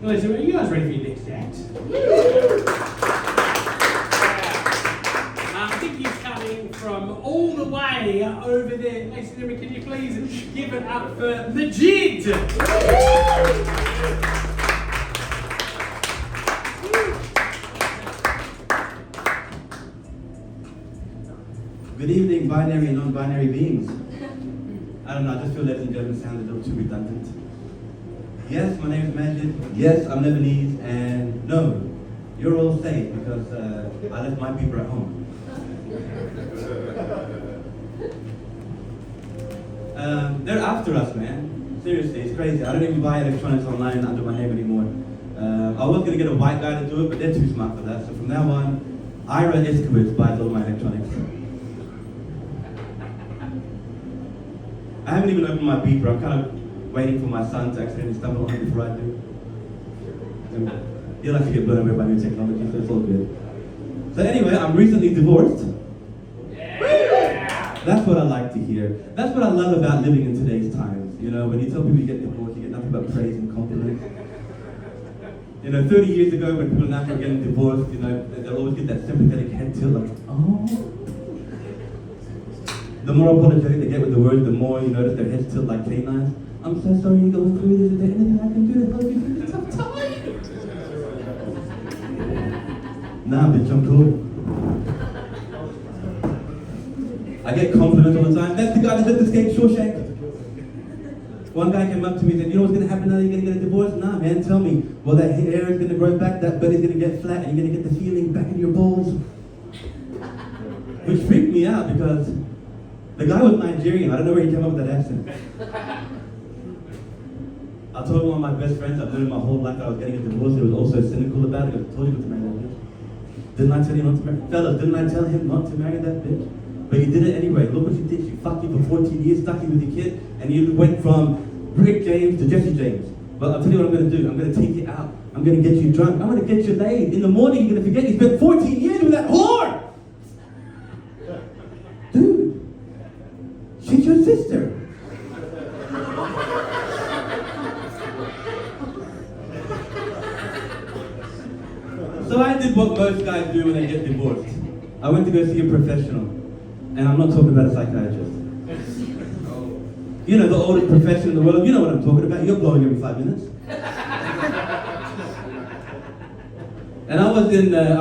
Listen, are you guys ready for your next act? I think he's coming from all the way over there. Ladies and gentlemen, can you please give it up for Majid? Good evening, binary and non-binary beings. I don't know, I just feel ladies and gentlemen sound a little too redundant. Yes, my name is Majid. Yes, I'm Lebanese, and no, you're all safe because I left my people at home. They're after us, man. Seriously, it's crazy. I don't even buy electronics online under my name anymore. I was gonna get a white guy to do it, but they're too smart for that. So from now on, Ira Iskowitz buys all my electronics. I haven't even opened my beeper. I'm kind of waiting for my son to accidentally stumble on it before I do. He'll have to get blown away by new technology, so it's all good. So anyway, I'm recently divorced. Yeah. That's what I like to hear. That's what I love about living in today's times. You know, when you tell people you get divorced, you get nothing but praise and compliments. You know, 30 years ago when people now are getting divorced, you know, they'll always get that sympathetic head tilt like, oh. The more apologetic they get with the words, the more you notice their heads tilt like canines. I'm so sorry you're going through this. Is there anything I can do to help you through this tough time? Nah, bitch, I'm cool. I get compliments all the time. That's the guy that just escaped Shawshank. One guy came up to me and said, you know what's going to happen now that you're going to get a divorce? Nah, man, tell me. Well, that hair is going to grow back, that belly's going to get flat, and you're going to get the feeling back in your balls. Which freaked me out because the guy was Nigerian. I don't know where he came up with that accent. I told one of my best friends I've known him my whole life that I was getting a divorce. He was also cynical about it. I told you not to marry that bitch. Didn't I tell you not to marry? Fellas, didn't I tell him not to marry that bitch? But you did it anyway. Look what you did. She fucked you for 14 years, stuck you with your kid, and you went from Rick James to Jesse James. But I'll tell you what I'm going to do. I'm going to take you out. I'm going to get you drunk. I'm going to get you laid. In the morning, you're going to forget you spent 14 years with that whore! Dude, she's your sister. So I did what most guys do when they get divorced. I went to go see a professional. And I'm not talking about a psychiatrist. You know, the oldest profession in the world, you know what I'm talking about. You're blowing every 5 minutes. And I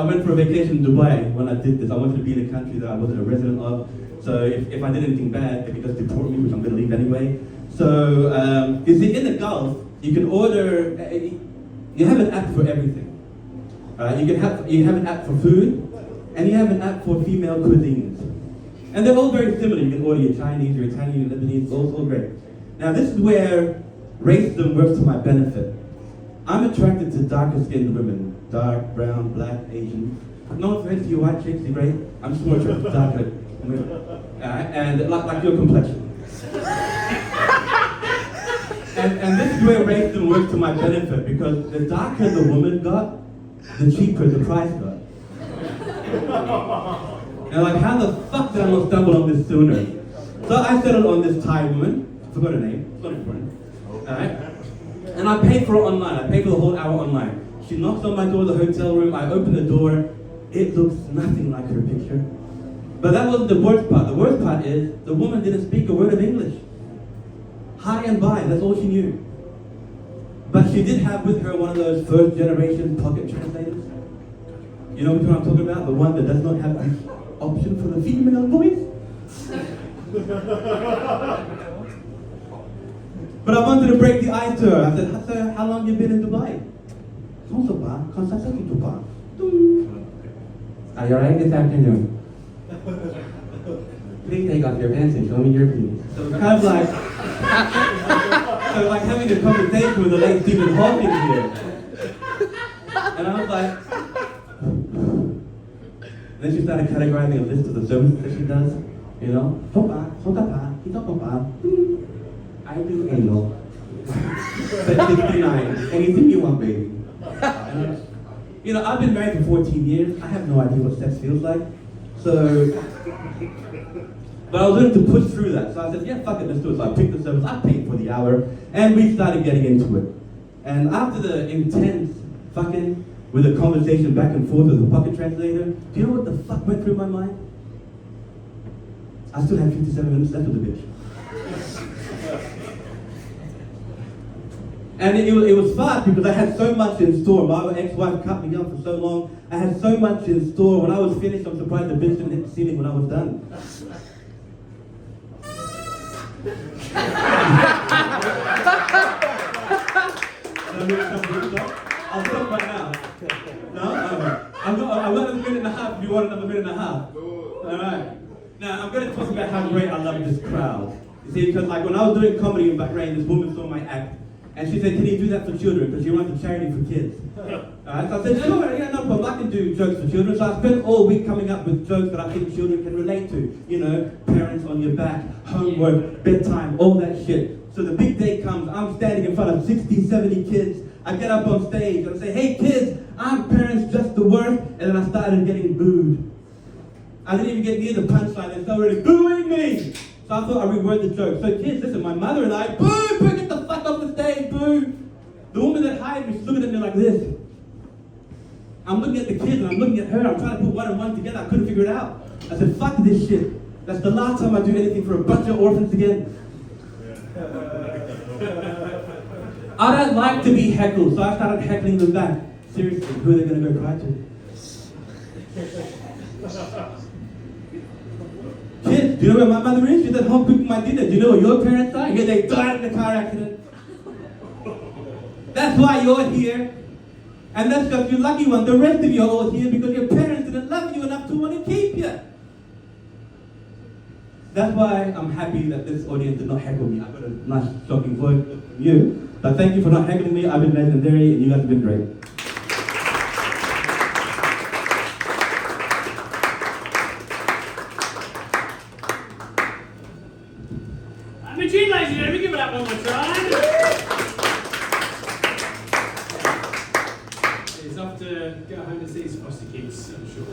went for a vacation in Dubai when I did this. I wanted to be in a country that I wasn't a resident of. So if I did anything bad, they could just deport me, which I'm going to leave anyway. So, you see, in the Gulf, you can order, you have an app for everything. You have an app for food, and you have an app for female cuisines. And they're all very similar. You can order your Chinese, your Italian, your Lebanese, all great. Now this is where racism works to my benefit. I'm attracted to darker skinned women. Dark, brown, black, Asian. No offense to you white chicks, you're great. I'm just more attracted to darker women. And like your complexion. and this is where racism works to my benefit because the darker the woman got, the cheaper the price got. And like, how the fuck did I not stumble on this sooner? So I settled on this Thai woman, forgot her name, it's not important. Alright? And I paid for it online, I paid for the whole hour online. She knocks on my door of the hotel room, I open the door, it looks nothing like her picture. But that wasn't the worst part. The worst part is, the woman didn't speak a word of English. Hi and bye, that's all she knew. But she did have with her one of those first generation pocket translators. You know which one I'm talking about? The one that does not have the option for the female voice? But I wanted to break the ice to her. I said, so how long you been in Dubai? Are you alright this afternoon? Please take off your pants and show me your penis. So it's kind of like, like having a conversation with the late Stephen Hawking here. And I was like, then she started categorizing a list of the services that she does. You know, I do anal. Set 69, anything you want, baby. You know, I've been married for 14 years. I have no idea what sex feels like. So, but I was willing to push through that. So I said, yeah, fuck it, let's do it. So I picked the service, I paid for the hour, and we started getting into it. And after the intense fucking with a conversation back and forth with the pocket translator, do you know what the fuck went through my mind? I still had 57 minutes left of the bitch. And it was fast because I had so much in store. My ex-wife cut me off for so long. I had so much in store. When I was finished, I'm surprised the bitch didn't hit the ceiling when I was done. I'll stop right now. No? I've got another minute and a half if you want another minute and a half. Alright. Now, I'm going to talk about how great I love this crowd. You see, because like when I was doing comedy in Bahrain, this woman saw my act. And she said, can you do that for children? Because she runs a charity for kids. Alright, so I said, sure, yeah, no problem. I can do jokes for children. So I spent all week coming up with jokes that I think children can relate to. You know, parents on your back, homework, bedtime, all that shit. So the big day comes, I'm standing in front of 60, 70 kids. I get up on stage and I say, hey kids, I'm parents just the worst. And then I started getting booed. I didn't even get near the punchline. They started already booing me. So I thought I'd reword the joke. So kids, listen, my mother and I, boo, get the fuck off the stage, boo. The woman that hired me, she's looking at me like this. I'm looking at the kids and I'm looking at her. I'm trying to put one and one together. I couldn't figure it out. I said, fuck this shit. That's the last time I do anything for a bunch of orphans again. I don't like to be heckled, so I started heckling them back. Seriously, who are they going to go cry to? Kids, do you know where my mother is? She's at home cooking my dinner. Do you know where your parents are? Yeah, they died in a car accident. That's why you're here. And that's just your lucky one. The rest of you are all here because your parents didn't love you enough to want to keep you. That's why I'm happy that this audience did not heckle me. I got a nice, shocking voice from you. But thank you for not heckling me. I've been legendary and you guys have been great. Ladies and gentlemen, give it up one more time. He's off to go home to see his foster kids, I'm sure.